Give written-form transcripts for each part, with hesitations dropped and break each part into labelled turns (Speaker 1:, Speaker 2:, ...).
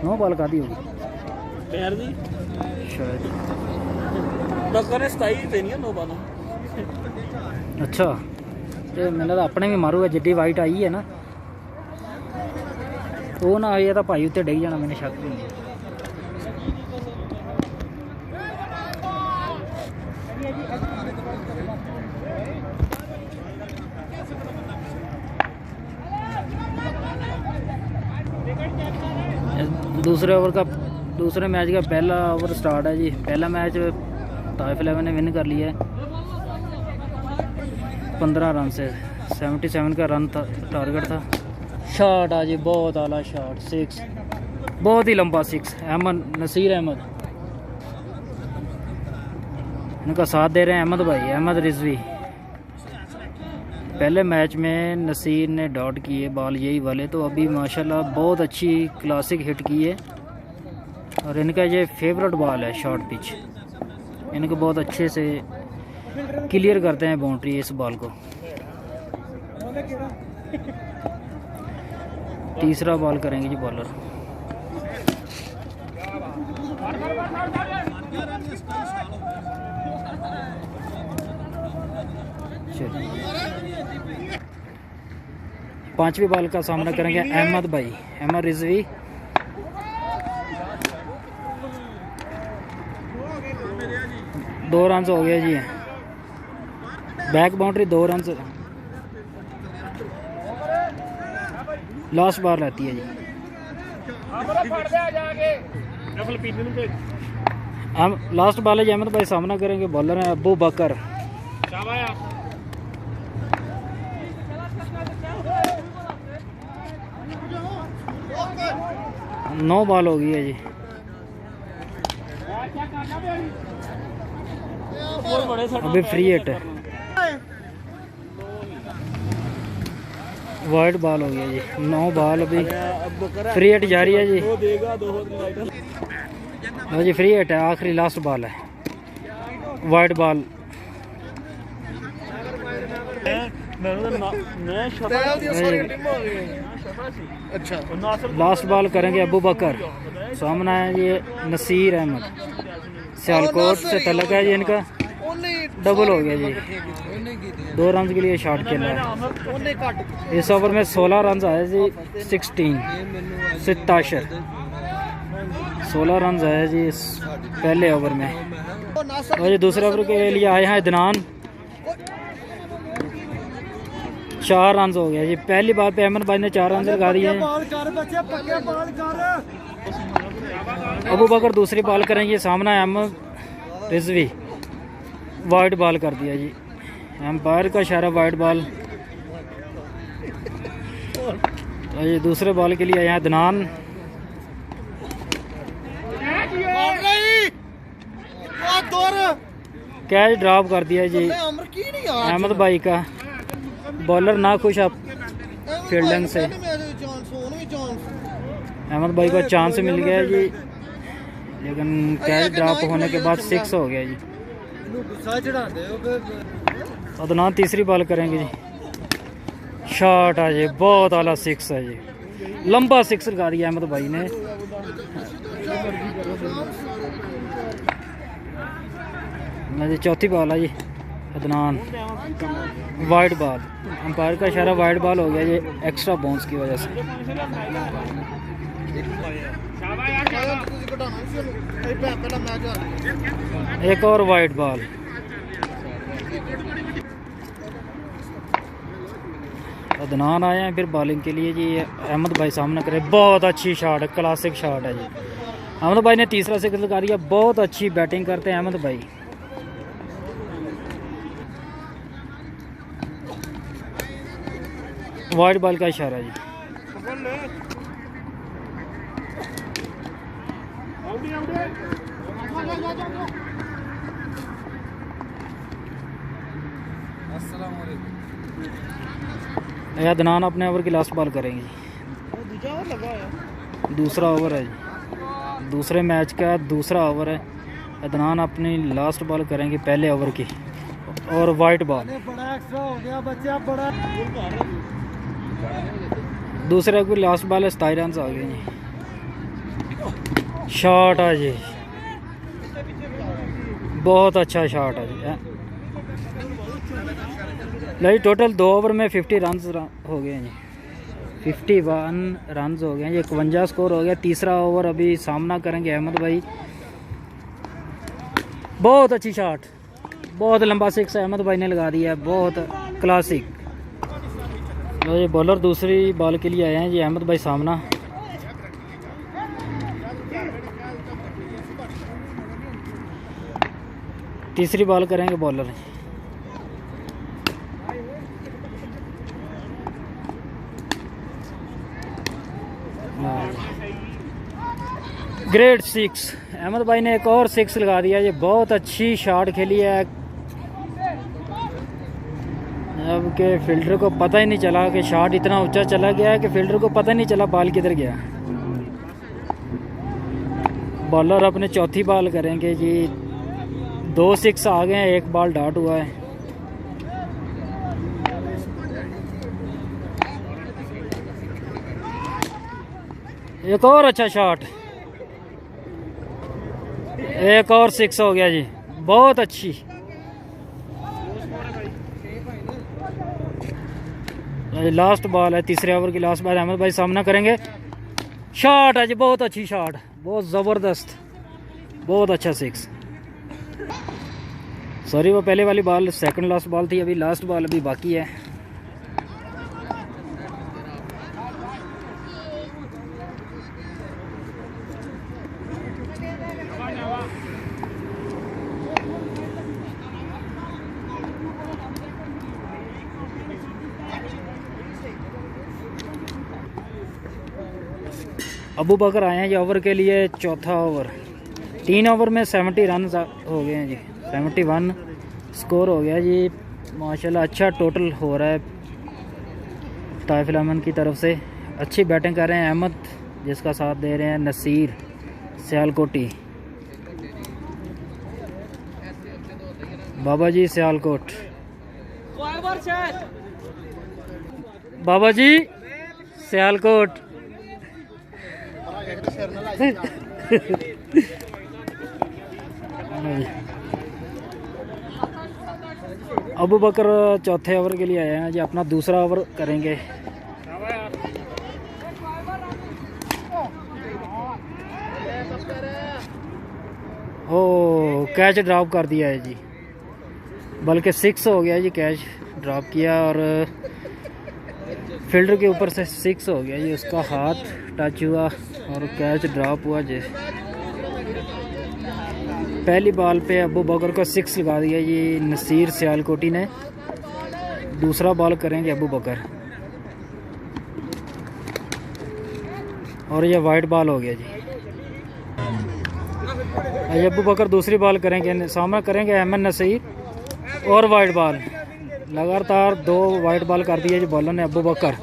Speaker 1: No ball का दी होगी
Speaker 2: पैर दी
Speaker 1: शायद।
Speaker 2: डॉक्टर ने 27 देनी है 9 बाल।
Speaker 1: अच्छा तो मैंने तो अपने भी मारूगा जिड्डी वाइट आई है ना वो ना आए तो भाई उत्ते डिग जाना मैंने शक भी नहीं। दूसरे ओवर का दूसरे मैच का पहला ओवर स्टार्ट है जी। पहला मैच ताइफ 11 ने विन कर लिया है 15 रन से। 77 का रन टारगेट था। शॉट आज बहुत आला शॉट 6 बहुत ही लंबा 6। अहमद नसीर अहमद इनका साथ दे रहे हैं अहमद भाई अहमद रिजवी। पहले मैच में नसीर ने डॉट किए बॉल यही वाले तो अभी माशाल्लाह बहुत अच्छी क्लासिक हिट की है और इनका ये फेवरेट बॉल है शॉर्ट पिच। इनको बहुत अच्छे से क्लियर करते हैं बाउंड्री इस बॉल को। तीसरा बॉल करेंगे जी बॉलर। पांचवी बॉल का सामना करेंगे अहमद भाई अहमद रिजवी। दो रन हो गया जी। Back boundary 2 run. लास्ट बार रहती है जी। हम लास्ट बॉल है अहमद भाई सामना करेंगे। बॉलर है अबू बकर। 9 बॉल हो गई है जी। अभी फ्री हिट है। वाइड बॉल हो गया जी। 9 बॉल अभी फ्री हिट जारी है जी। लो जी फ्री हिट है आखिरी लास्ट बॉल है। वाइड बॉल
Speaker 2: अच्छा
Speaker 1: लास्ट बॉल करेंगे अबू बकर। सामना है ये नसीर अहमद सियालकोट से तलक है जी इनका। डबल हो गया जी। 2 रन के लिए शॉट खेला है। इस ओवर में 16 रन आए जी। 16 रन आए जी इस पहले ओवर में। और ये दूसरे ओवर के लिए आए हैं अदनान। 4 रन हो गया जी। पहली बार पे अहमद भाई ने 4 रन लगा दिए हैं। अबू बकर दूसरी बॉल करेंगे। सामना है अहमद रिजवी। वाइड बॉल कर दिया जी। एम्पायर का इशारा वाइड बॉल। तो ये दूसरे बॉल के लिए आए हैं अदनान। कैच ड्रॉप कर दिया जी अहमद भाई का। बॉलर ना खुश आप फील्डिंग से। अहमद भाई को चांस मिल गया जी लेकिन कैच ड्रॉप होने के बाद 6 हो गया जी। अदनान तीसरी बॉल करेंगे जी। शॉट है जी बहुत आला 6 है जी। लंबा 6 लगा दिया अहमद भाई ने। जी चौथी बॉल है जी अदनान। वाइड बॉल अंपायर का इशारा वाइड बॉल हो गया ये एक्स्ट्रा बाउंस की वजह से। एक और वाइड बॉल। अदनान आए हैं फिर बॉलिंग के लिए जी। अहमद भाई सामना करे। बहुत अच्छी शॉट है क्लासिक शॉट है जी। अहमद भाई ने तीसरा सिक्स लगा दिया। बहुत अच्छी बैटिंग करते हैं अहमद भाई। वाइड बॉल का इशारा जी। अदनान अपने ओवर की लास्ट बॉल करेंगे जी। दूसरा ओवर है जी। दूसरे मैच का दूसरा ओवर है। अदनान अपनी लास्ट बॉल करेंगे पहले ओवर की और वाइट बॉल। दूसरे को लास्ट बॉल है 27 रन आ गए। शॉट है जी, बहुत अच्छा शॉट है जी। नहीं, टोटल 2 ओवर में 50 रन हो गए हैं जी। 51 रन हो गए हैं, ये 51 स्कोर हो गया। तीसरा ओवर अभी सामना करेंगे अहमद भाई। बहुत अच्छी शॉट, बहुत लंबा सिक्स अहमद भाई ने लगा दिया है, बहुत क्लासिक। तो ये बॉलर दूसरी बॉल के लिए आए हैं जी अहमद भाई सामना। तीसरी बॉल करेंगे बॉलर। ग्रेट 6, अहमद भाई ने एक और 6 लगा दिया। ये बहुत अच्छी शॉट खेली है, अब के फील्डर को पता ही नहीं चला कि शॉट इतना ऊंचा चला गया है कि फील्डर को पता ही नहीं चला बॉल किधर गया। बॉलर अपने चौथी बॉल करेंगे जी। 2 6 आ गए हैं, 1 बॉल डॉट हुआ है। एक और अच्छा शॉट, एक और 6 हो गया जी, बहुत अच्छी। लास्ट बॉल है, तीसरे ओवर की लास्ट बॉल। अहमद भाई सामना करेंगे। शॉट है जी, बहुत अच्छी शॉट, बहुत ज़बरदस्त, बहुत अच्छा 6। सॉरी, वो पहले वाली बॉल सेकंड लास्ट बॉल थी, अभी लास्ट बॉल अभी बाकी है। अबू बकर आए हैं जी ओवर के लिए, चौथा ओवर। 3 ओवर में 70 रन हो गए हैं जी, 71 स्कोर हो गया जी। माशाल्लाह अच्छा टोटल हो रहा है ताइफ अमन की तरफ से। अच्छी बैटिंग कर रहे हैं अहमद, जिसका साथ दे रहे हैं नसीर सियालकोटी। बाबा जी सियालकोट, बाबा जी सियालकोट। अबू बकर चौथे ओवर के लिए आए हैं जी, अपना दूसरा ओवर करेंगे। ओ, कैच ड्रॉप कर दिया है जी, बल्कि 6 हो गया जी। कैच ड्रॉप किया और फील्डर के ऊपर से 6 हो गया जी, उसका हाथ टच हुआ और कैच ड्रॉप हुआ जी। पहली बॉल पे अबू बकर को 6 लगा दिया जी नसीर सियालकोटी ने। दूसरा बॉल करेंगे अबू बकर और ये वाइट बॉल हो गया जी। अबू बकर दूसरी बॉल करेंगे, सामना करेंगे अहमद नसीर और वाइट बॉल। लगातार 2 वाइट बॉल कर दिए जी बॉलर ने अबू बकर।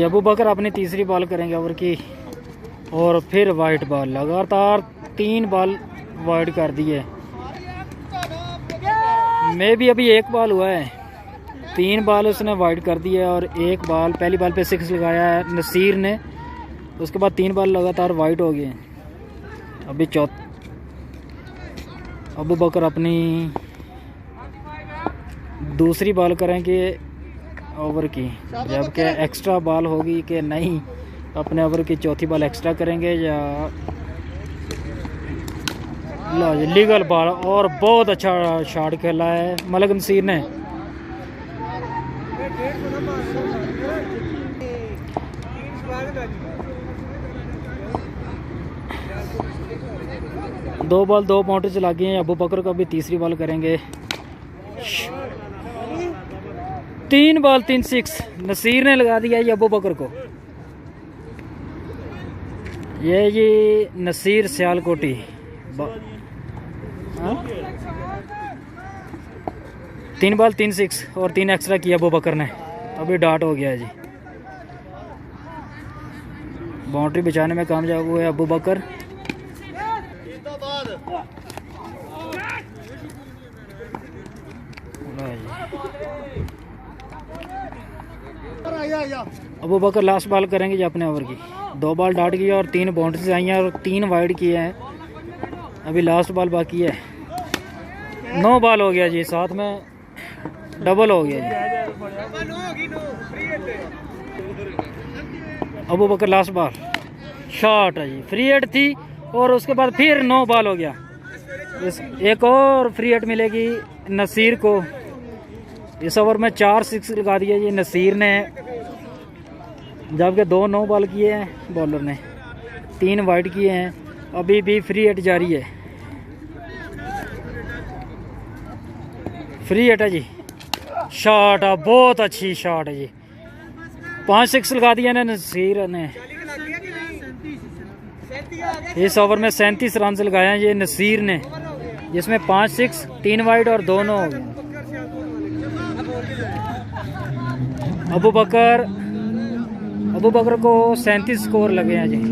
Speaker 1: अबू बकर अपनी तीसरी बॉल करेंगे ओवर की और फिर वाइट बॉल। लगातार 3 बॉल वाइड कर दिए। मैं भी अभी 1 बॉल हुआ है, 3 बॉल उसने वाइड कर दिए और 1 बॉल, पहली बॉल पे 6 लगाया है नसीर ने, उसके बाद 3 बॉल लगातार वाइड हो गए। अभी अबू बकर अपनी दूसरी बॉल करेंगे ओवर की, जबकि एक्स्ट्रा बॉल होगी कि नहीं, अपने ओवर की चौथी बॉल एक्स्ट्रा करेंगे या लीगल बॉल। और बहुत अच्छा शॉट खेला है मलिक नसीर ने। दो बॉल 2 बाउंड्री चला गए हैं। अबू बकर को भी तीसरी बॉल करेंगे। 3 बॉल 3 6 नसीर ने लगा दिया ये अबू बकर को। ये नसीर सियालकोटी। 3 बॉल 3 6 और 3 एक्स्ट्रा किया अबू बकर ने। अभी डॉट हो गया है जी। बाउंड्री बचाने में कामयाब हुए अबू बकर। अबू बकर लास्ट बॉल करेंगे जी अपने ओवर की। 2 बॉल डॉट किया और 3 बाउंड्रीज आई हैं और 3 वाइड किए हैं। अभी लास्ट बॉल बाकी है। 9 बॉल हो गया जी, साथ में डबल हो गया जी। अबू बकर लास्ट बॉल शॉट है जी, फ्री हिट थी और उसके बाद फिर 9 बॉल हो गया। एक और फ्री हिट मिलेगी नसीर को। इस ओवर में 4 6 लगा दिया जी नसीर ने, जबकि 2 9 बॉल किए हैं बॉलर ने, 3 वाइड किए हैं। अभी भी फ्री हिट जारी है। फ्री हिट है जी, शॉट है, बहुत अच्छी शॉट है जी। 5 6 लगा दिया ना नसीर ने। इस ओवर में 37 रन लगाए हैं ये नसीर ने, जिसमें 5 6 3 वाइड और 2 9 हो गए। अबू बकर को 37 स्कोर लगे हैं जी।